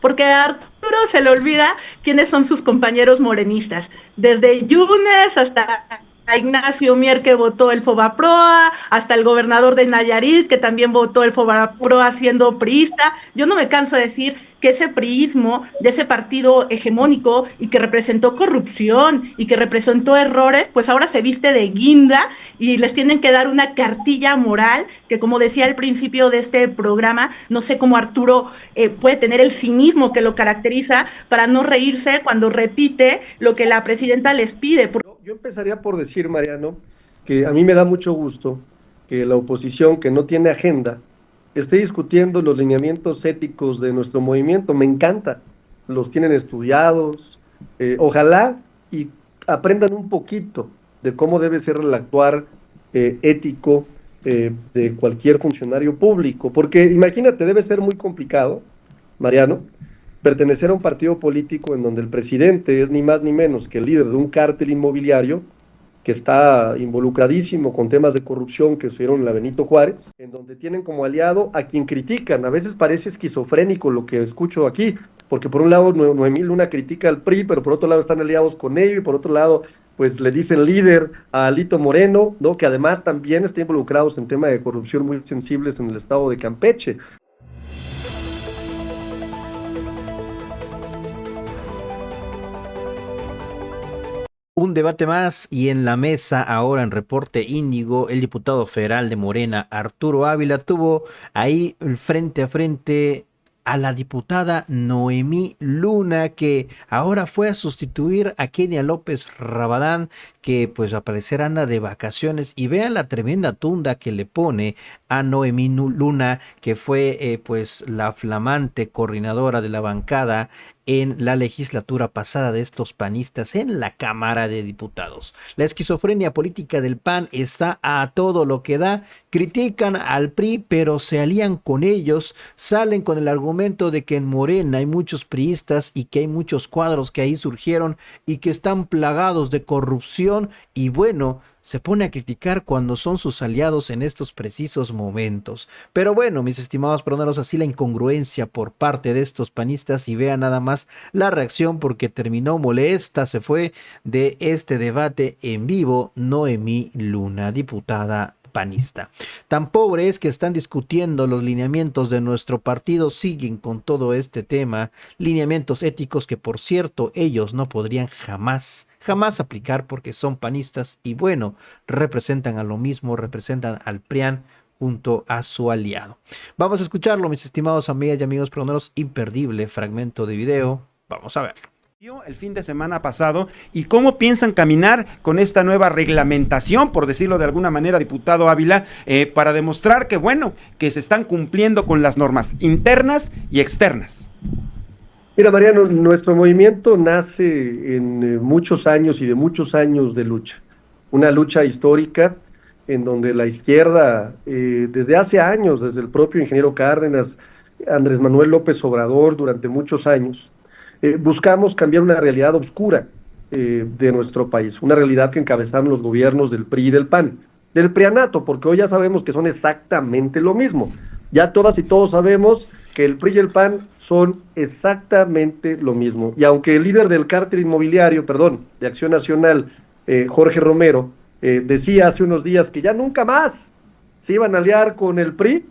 porque a Arturo se le olvida quiénes son sus compañeros morenistas, desde Yunes hasta a Ignacio Mier, que votó el Fobaproa, hasta el gobernador de Nayarit, que también votó el Fobaproa siendo priista. Yo no me canso de decir que ese priismo de ese partido hegemónico y que representó corrupción y que representó errores, pues ahora se viste de guinda y les tienen que dar una cartilla moral que, como decía al principio de este programa, no sé cómo Arturo puede tener el cinismo que lo caracteriza para no reírse cuando repite lo que la presidenta les pide. Yo empezaría por decir, Mariano, que a mí me da mucho gusto que la oposición que no tiene agenda esté discutiendo los lineamientos éticos de nuestro movimiento. Me encanta, los tienen estudiados. Ojalá y aprendan un poquito de cómo debe ser el actuar ético de cualquier funcionario público, porque imagínate, debe ser muy complicado, Mariano, pertenecer a un partido político en donde el presidente es ni más ni menos que el líder de un cártel inmobiliario que está involucradísimo con temas de corrupción que sucedieron en la Benito Juárez, en donde tienen como aliado a quien critican. A veces parece esquizofrénico lo que escucho aquí, porque por un lado Noemí Luna critica al PRI, pero por otro lado están aliados con ello, y por otro lado pues le dicen líder a Alito Moreno, ¿no? Que además también está involucrados en temas de corrupción muy sensibles en el estado de Campeche. Un debate más y en la mesa ahora en Reporte Índigo, el diputado federal de Morena, Arturo Ávila, tuvo ahí frente a frente a la diputada Noemí Luna, que ahora fue a sustituir a Kenia López Rabadán, que pues al parecer anda de vacaciones, y vean la tremenda tunda que le pone a Noemí Luna, que fue pues la flamante coordinadora de la bancada en la legislatura pasada de estos panistas en la Cámara de Diputados. La esquizofrenia política del PAN está a todo lo que da. Critican al PRI, pero se alían con ellos, salen con el argumento de que en Morena hay muchos priistas y que hay muchos cuadros que ahí surgieron y que están plagados de corrupción, y bueno, se pone a criticar cuando son sus aliados en estos precisos momentos. Pero bueno, mis estimados peroneros, así la incongruencia por parte de estos panistas, y vean nada más la reacción, porque terminó molesta, se fue de este debate en vivo Noemí Luna, diputada panista. Tan pobre es que están discutiendo los lineamientos de nuestro partido, siguen con todo este tema, lineamientos éticos que por cierto ellos no podrían jamás aplicar porque son panistas y bueno, representan a lo mismo, representan al PRIAN junto a su aliado. Vamos a escucharlo, mis estimados amigas y amigos peroneros, imperdible fragmento de video, vamos a verlo. El fin de semana pasado y cómo piensan caminar con esta nueva reglamentación, por decirlo de alguna manera, diputado Ávila, para demostrar que, bueno, que se están cumpliendo con las normas internas y externas. Mira, Mariano, nuestro movimiento nace en muchos años y de muchos años de lucha, una lucha histórica en donde la izquierda, desde hace años, desde el propio ingeniero Cárdenas, Andrés Manuel López Obrador, durante muchos años, buscamos cambiar una realidad oscura de nuestro país, una realidad que encabezaron los gobiernos del PRI y del PAN, del prianato, porque hoy ya sabemos que son exactamente lo mismo. Ya todas y todos sabemos que el PRI y el PAN son exactamente lo mismo. Y aunque el líder del cártel inmobiliario, de Acción Nacional, Jorge Romero, decía hace unos días que ya nunca más se iban a aliar con el PRI,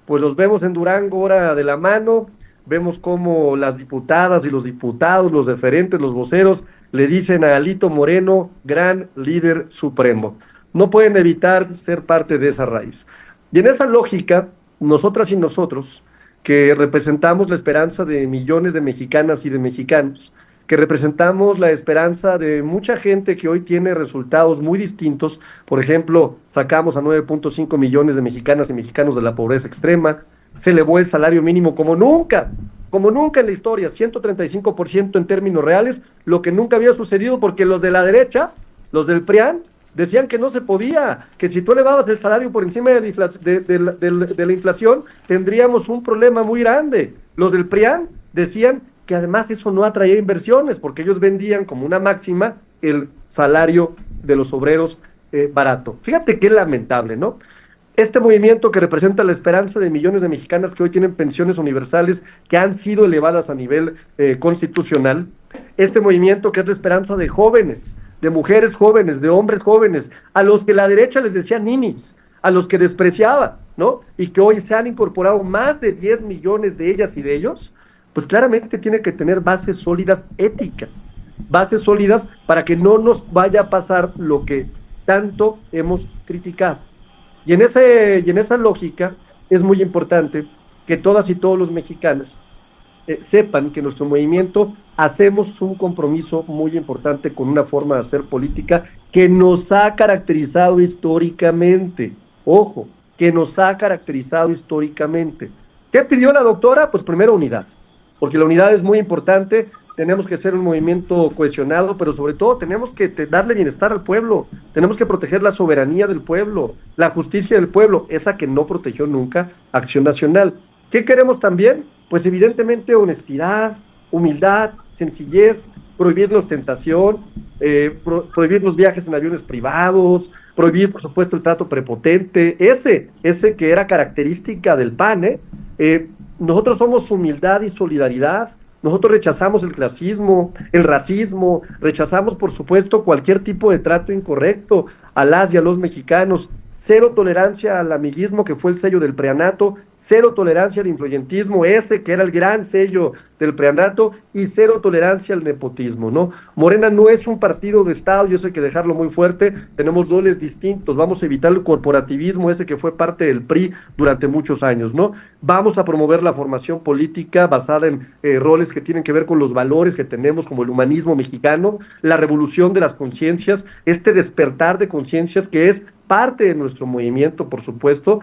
pues los vemos en Durango ahora de la mano. Vemos cómo las diputadas y los diputados, los referentes, los voceros, le dicen a Alito Moreno, gran líder supremo. No pueden evitar ser parte de esa raíz. Y en esa lógica, nosotras y nosotros, que representamos la esperanza de millones de mexicanas y de mexicanos, que representamos la esperanza de mucha gente que hoy tiene resultados muy distintos. Por ejemplo, sacamos a 9.5 millones de mexicanas y mexicanos de la pobreza extrema, se elevó el salario mínimo como nunca en la historia, 135% en términos reales, lo que nunca había sucedido porque los de la derecha, los del PRIAN, decían que no se podía, que si tú elevabas el salario por encima de la inflación, tendríamos un problema muy grande. Los del PRIAN decían que además eso no atraía inversiones, porque ellos vendían como una máxima el salario de los obreros barato. Fíjate qué lamentable, ¿no? Este movimiento que representa la esperanza de millones de mexicanas que hoy tienen pensiones universales que han sido elevadas a nivel constitucional, este movimiento que es la esperanza de jóvenes, de mujeres jóvenes, de hombres jóvenes, a los que la derecha les decía ninis, a los que despreciaba, ¿no? Y que hoy se han incorporado más de 10 millones de ellas y de ellos, pues claramente tiene que tener bases sólidas éticas, bases sólidas para que no nos vaya a pasar lo que tanto hemos criticado. Y en esa lógica es muy importante que todas y todos los mexicanos sepan que nuestro movimiento hacemos un compromiso muy importante con una forma de hacer política que nos ha caracterizado históricamente. Ojo, que nos ha caracterizado históricamente. ¿Qué pidió la doctora? Pues primero unidad, porque la unidad es muy importante. Tenemos que ser un movimiento cohesionado, pero sobre todo tenemos que darle bienestar al pueblo, tenemos que proteger la soberanía del pueblo, la justicia del pueblo, esa que no protegió nunca Acción Nacional. ¿Qué queremos también? Pues evidentemente honestidad, humildad, sencillez, prohibir la ostentación, prohibir los viajes en aviones privados, prohibir, por supuesto, el trato prepotente, ese que era característica del PAN, nosotros somos humildad y solidaridad. Nosotros rechazamos el clasismo, el racismo, rechazamos, por supuesto, cualquier tipo de trato incorrecto a las y a los mexicanos. Cero tolerancia al amiguismo, que fue el sello del preanato, cero tolerancia al influyentismo, ese que era el gran sello del preanato, y cero tolerancia al nepotismo, ¿no? Morena no es un partido de Estado, y eso hay que dejarlo muy fuerte, tenemos roles distintos, vamos a evitar el corporativismo, ese que fue parte del PRI durante muchos años, ¿no? Vamos a promover la formación política basada en roles que tienen que ver con los valores que tenemos, como el humanismo mexicano, la revolución de las conciencias, este despertar de conciencias que es parte de nuestro movimiento, por supuesto,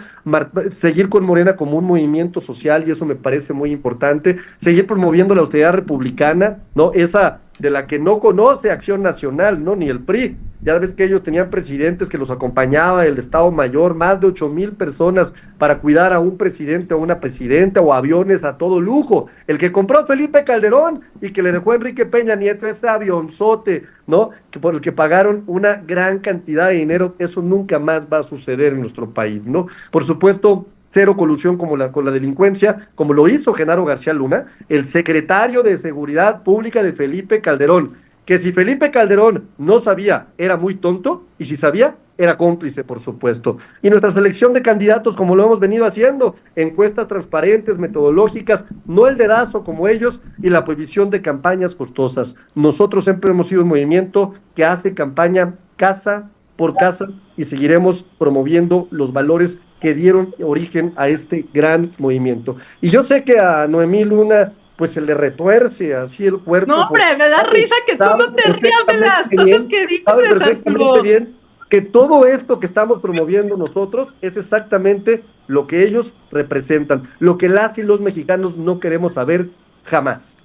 seguir con Morena como un movimiento social, y eso me parece muy importante, seguir promoviendo la austeridad republicana, ¿no? Esa de la que no conoce Acción Nacional, ¿no? Ni el PRI. Ya ves que ellos tenían presidentes que los acompañaba el Estado Mayor, más de 8,000 personas para cuidar a un presidente o una presidenta, o aviones a todo lujo. El que compró Felipe Calderón y que le dejó a Enrique Peña Nieto ese avionzote, ¿no? Que por el que pagaron una gran cantidad de dinero, eso nunca más va a suceder en nuestro país, ¿no? Por supuesto, cero colusión con la delincuencia, como lo hizo Genaro García Luna, el secretario de Seguridad Pública de Felipe Calderón, que si Felipe Calderón no sabía, era muy tonto, y si sabía, era cómplice, por supuesto. Y nuestra selección de candidatos, como lo hemos venido haciendo, encuestas transparentes, metodológicas, no el dedazo como ellos, y la prohibición de campañas costosas. Nosotros siempre hemos sido un movimiento que hace campaña casa por casa, y seguiremos promoviendo los valores que dieron origen a este gran movimiento. Y yo sé que a Noemí Luna pues se le retuerce así el cuerpo. No, hombre, me da risa que tú no te rías de las cosas que dices, perfectamente bien que todo esto que estamos promoviendo nosotros es exactamente lo que ellos representan, lo que las y los mexicanos no queremos saber jamás.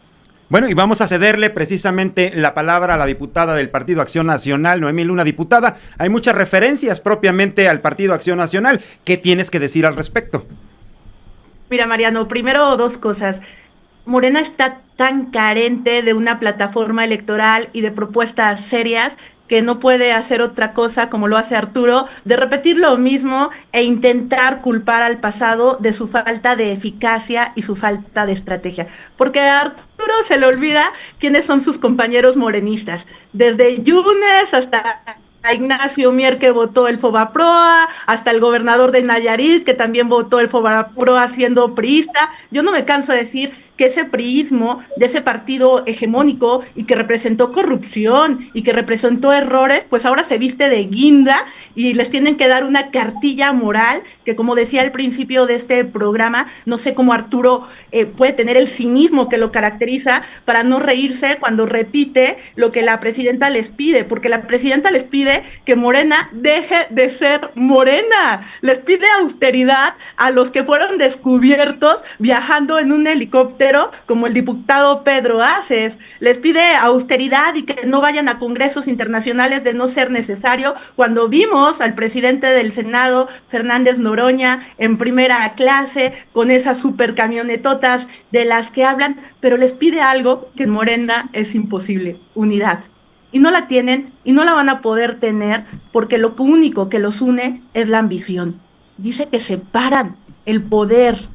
Bueno, y vamos a cederle precisamente la palabra a la diputada del Partido Acción Nacional, Noemí Luna. Diputada, hay muchas referencias propiamente al Partido Acción Nacional. ¿Qué tienes que decir al respecto? Mira, Mariano, primero dos cosas. Morena está tan carente de una plataforma electoral y de propuestas serias que no puede hacer otra cosa, como lo hace Arturo, de repetir lo mismo e intentar culpar al pasado de su falta de eficacia y su falta de estrategia. Porque a Arturo se le olvida quiénes son sus compañeros morenistas. Desde Yunes hasta a Ignacio Mier, que votó el Fobaproa, hasta el gobernador de Nayarit, que también votó el Fobaproa siendo priista. Yo no me canso de decir que ese priismo de ese partido hegemónico y que representó corrupción y que representó errores, pues ahora se viste de guinda y les tienen que dar una cartilla moral que, como decía al principio de este programa, no sé cómo Arturo puede tener el cinismo que lo caracteriza para no reírse cuando repite lo que la presidenta les pide, porque la presidenta les pide que Morena deje de ser Morena, les pide austeridad a los que fueron descubiertos viajando en un helicóptero como el diputado Pedro Aces, les pide austeridad y que no vayan a congresos internacionales de no ser necesario, cuando vimos al presidente del Senado, Fernández Noroña, en primera clase, con esas supercamionetotas de las que hablan, pero les pide algo que en Morena es imposible: unidad. Y no la tienen y no la van a poder tener porque lo único que los une es la ambición. dice que separan el poder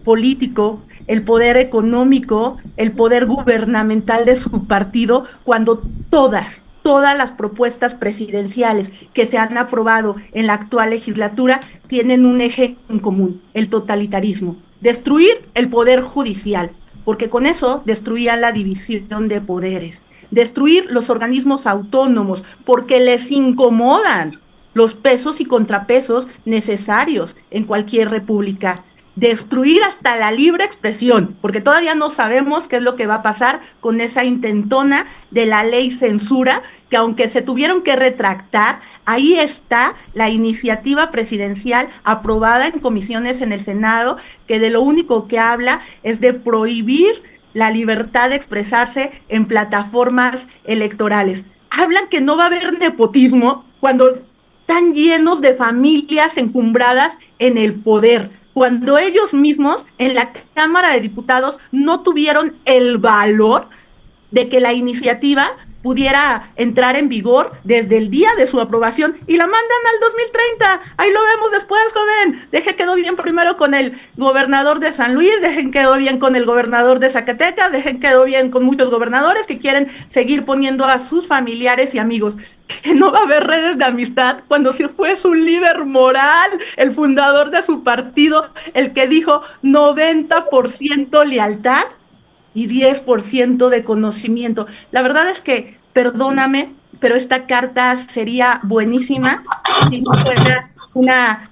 político, el poder económico, el poder gubernamental de su partido, cuando todas las propuestas presidenciales que se han aprobado en la actual legislatura tienen un eje en común, el totalitarismo. Destruir el poder judicial, porque con eso destruían la división de poderes. Destruir los organismos autónomos, porque les incomodan los pesos y contrapesos necesarios en cualquier república. Destruir hasta la libre expresión, porque todavía no sabemos qué es lo que va a pasar con esa intentona de la ley censura, que aunque se tuvieron que retractar, ahí está la iniciativa presidencial aprobada en comisiones en el Senado, que de lo único que habla es de prohibir la libertad de expresarse en plataformas electorales. Hablan que no va a haber nepotismo cuando están llenos de familias encumbradas en el poder, cuando ellos mismos en la Cámara de Diputados no tuvieron el valor de que la iniciativa pudiera entrar en vigor desde el día de su aprobación y la mandan al 2030. Ahí lo vemos después, joven. Deje quedó bien primero con el gobernador de San Luis, dejen quedó bien con el gobernador de Zacatecas, dejen quedó bien con muchos gobernadores que quieren seguir poniendo a sus familiares y amigos. Que no va a haber redes de amistad cuando se fue su líder moral, el fundador de su partido, el que dijo 90% lealtad y 10% de conocimiento. La verdad es que, perdóname, pero esta carta sería buenísima si no fuera una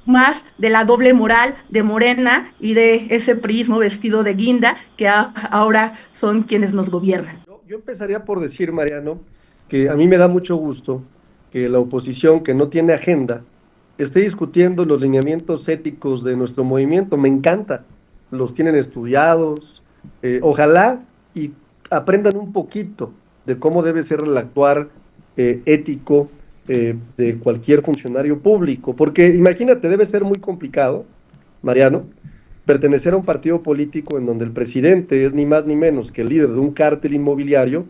más de la doble moral de Morena y de ese priismo vestido de guinda que ahora son quienes nos gobiernan. Yo empezaría por decir, Mariano, que a mí me da mucho gusto que la oposición, que no tiene agenda, esté discutiendo los lineamientos éticos de nuestro movimiento. Me encanta, los tienen estudiados. Ojalá y aprendan un poquito de cómo debe ser el actuar ético de cualquier funcionario público, porque imagínate, debe ser muy complicado, Mariano, pertenecer a un partido político en donde el presidente es ni más ni menos que el líder de un cártel inmobiliario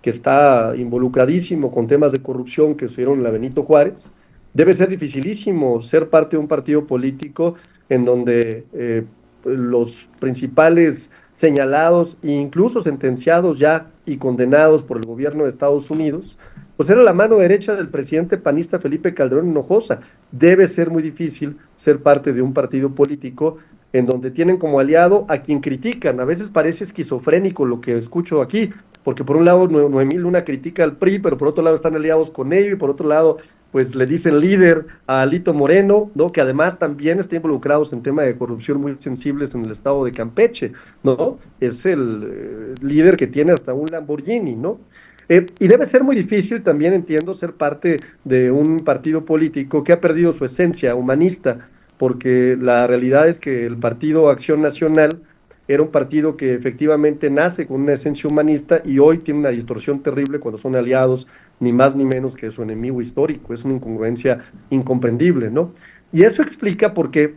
que está involucradísimo con temas de corrupción que se dieron en la Benito Juárez. Debe ser dificilísimo ser parte de un partido político en donde los principales señalados e incluso sentenciados ya y condenados por el gobierno de Estados Unidos, pues era la mano derecha del presidente panista Felipe Calderón Hinojosa. Debe ser muy difícil ser parte de un partido político en donde tienen como aliado a quien critican. A veces parece esquizofrénico lo que escucho aquí, porque por un lado Noemí Luna critica al PRI, pero por otro lado están aliados con ello, y por otro lado pues le dicen líder a Alito Moreno, ¿no? Que además también está involucrados en temas de corrupción muy sensibles en el estado de Campeche, ¿no? Es el líder que tiene hasta un Lamborghini, ¿no? Y debe ser muy difícil también, entiendo, ser parte de un partido político que ha perdido su esencia humanista, porque la realidad es que el Partido Acción Nacional era un partido que efectivamente nace con una esencia humanista y hoy tiene una distorsión terrible cuando son aliados ni más ni menos que su enemigo histórico. Es una incongruencia incomprendible, ¿no? Y eso explica por qué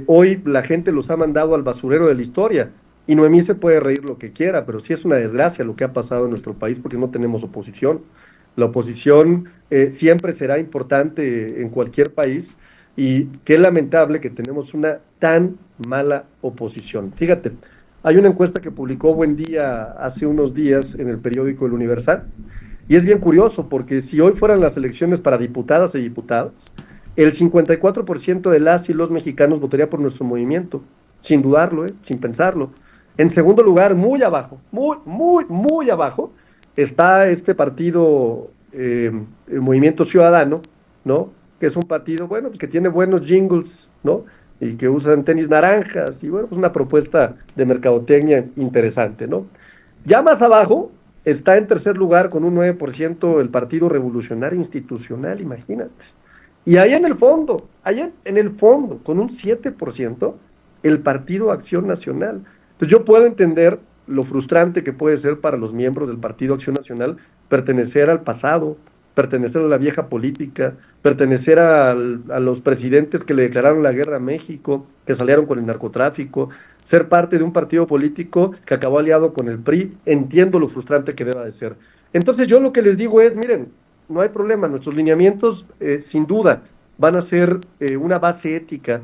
hoy la gente los ha mandado al basurero de la historia. Y Noemí se puede reír lo que quiera, pero sí es una desgracia lo que ha pasado en nuestro país porque no tenemos oposición. La oposición siempre será importante en cualquier país, y qué lamentable que tenemos una tan mala oposición. Fíjate, hay una encuesta que publicó Buen Día hace unos días en el periódico El Universal, y es bien curioso porque si hoy fueran las elecciones para diputadas y diputados, el 54% de las y los mexicanos votaría por nuestro movimiento, sin dudarlo, sin pensarlo. En segundo lugar, muy abajo, muy abajo, está este partido, el Movimiento Ciudadano, ¿no? Que es un partido, bueno, pues que tiene buenos jingles, ¿no? Y que usan tenis naranjas, y bueno, pues una propuesta de mercadotecnia interesante, ¿no? Ya más abajo está en tercer lugar con un 9% el Partido Revolucionario Institucional, imagínate. Y ahí en el fondo, con un 7%, el Partido Acción Nacional. Entonces yo puedo entender lo frustrante que puede ser para los miembros del Partido Acción Nacional pertenecer al pasado, pertenecer a la vieja política, pertenecer a los presidentes que le declararon la guerra a México, que salieron con el narcotráfico, ser parte de un partido político que acabó aliado con el PRI. Entiendo lo frustrante que deba de ser. Entonces yo lo que les digo es, miren, no hay problema, nuestros lineamientos sin duda van a ser una base ética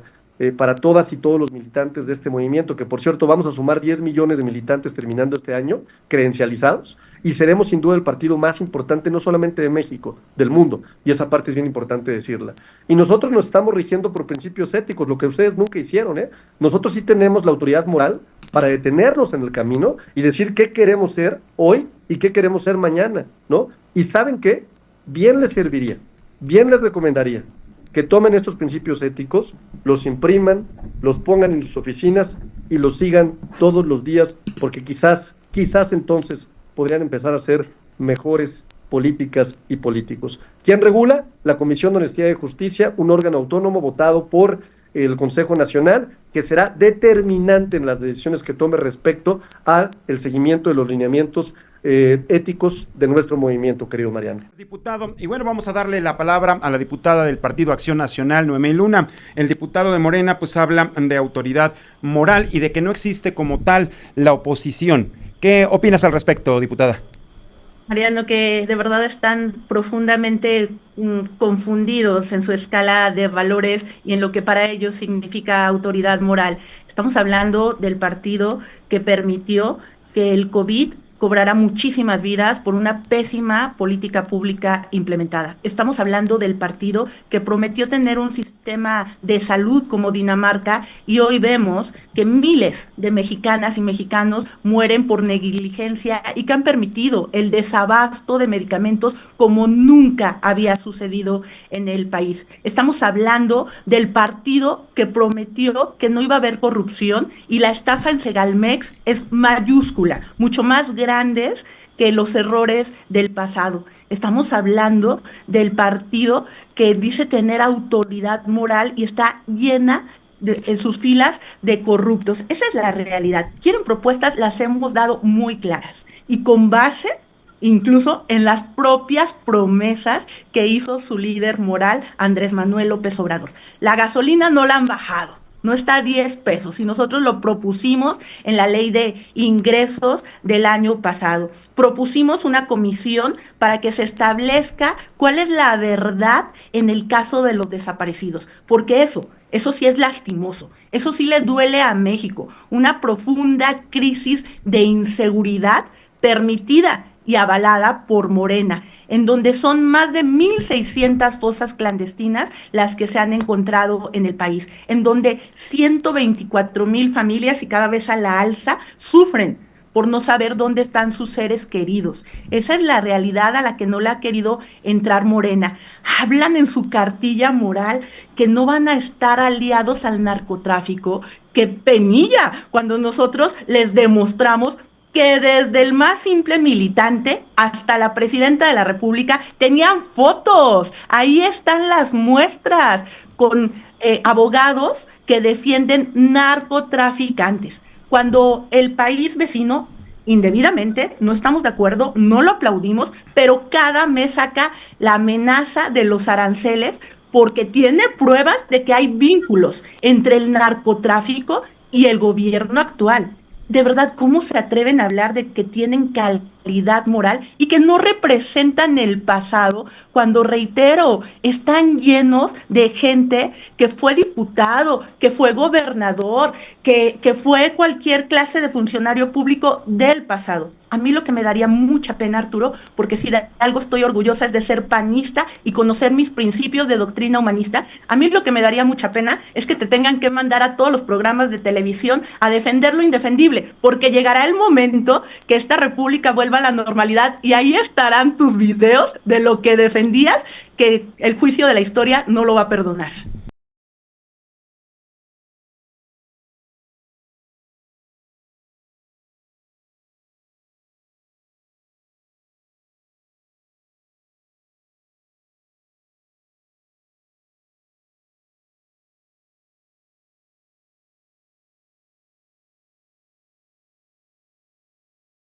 para todas y todos los militantes de este movimiento, que por cierto vamos a sumar 10 millones de militantes terminando este año, credencializados, y seremos sin duda el partido más importante no solamente de México, del mundo, y esa parte es bien importante decirla. Y nosotros nos estamos rigiendo por principios éticos, lo que ustedes nunca hicieron, ¿eh? Nosotros sí tenemos la autoridad moral para detenernos en el camino y decir qué queremos ser hoy y qué queremos ser mañana, ¿no? Y ¿saben qué? Bien les serviría, bien les recomendaría que tomen estos principios éticos, los impriman, los pongan en sus oficinas y los sigan todos los días, porque quizás entonces podrían empezar a ser mejores políticas y políticos. ¿Quién regula? La Comisión de Honestidad y Justicia, un órgano autónomo votado por el Consejo Nacional, que será determinante en las decisiones que tome respecto al seguimiento de los lineamientos éticos de nuestro movimiento, querido Mariano. Diputado, y bueno, vamos a darle la palabra a la diputada del Partido Acción Nacional, Noemí Luna. El diputado de Morena pues habla de autoridad moral y de que no existe como tal la oposición. ¿Qué opinas al respecto, diputada? Mariano, que de verdad están profundamente confundidos en su escala de valores y en lo que para ellos significa autoridad moral. Estamos hablando del partido que permitió que el COVID cobrará muchísimas vidas por una pésima política pública implementada. Estamos hablando del partido que prometió tener un sistema de salud como Dinamarca y hoy vemos que miles de mexicanas y mexicanos mueren por negligencia y que han permitido el desabasto de medicamentos como nunca había sucedido en el país. Estamos hablando del partido que prometió que no iba a haber corrupción y la estafa en Segalmex es mayúscula, mucho más grandes que los errores del pasado. Estamos hablando del partido que dice tener autoridad moral y está llena en sus filas de corruptos. Esa es la realidad. Quieren propuestas, las hemos dado muy claras y con base incluso en las propias promesas que hizo su líder moral, Andrés Manuel López Obrador. La gasolina no la han bajado. No está a 10 pesos y nosotros lo propusimos en la ley de ingresos del año pasado. Propusimos una comisión para que se establezca cuál es la verdad en el caso de los desaparecidos, porque eso sí es lastimoso, eso sí le duele a México, una profunda crisis de inseguridad permitida y avalada por Morena, en donde son más de 1,600 fosas clandestinas las que se han encontrado en el país, en donde 124,000 familias y cada vez a la alza sufren por no saber dónde están sus seres queridos. Esa es la realidad a la que no le ha querido entrar Morena. Hablan en su cartilla moral que no van a estar aliados al narcotráfico. ¡Qué penilla! Cuando nosotros les demostramos que desde el más simple militante hasta la presidenta de la República tenían fotos. Ahí están las muestras con abogados que defienden narcotraficantes. Cuando el país vecino, indebidamente, no estamos de acuerdo, no lo aplaudimos, pero cada mes saca la amenaza de los aranceles porque tiene pruebas de que hay vínculos entre el narcotráfico y el gobierno actual. De verdad, ¿cómo se atreven a hablar de que tienen calidad moral y que no representan el pasado cuando, reitero, están llenos de gente que fue diputado, que fue gobernador, que fue cualquier clase de funcionario público del pasado? A mí lo que me daría mucha pena, Arturo, porque si de algo estoy orgullosa es de ser panista y conocer mis principios de doctrina humanista, a mí lo que me daría mucha pena es que te tengan que mandar a todos los programas de televisión a defender lo indefendible, porque llegará el momento que esta república vuelva a la normalidad y ahí estarán tus videos de lo que defendías, que el juicio de la historia no lo va a perdonar.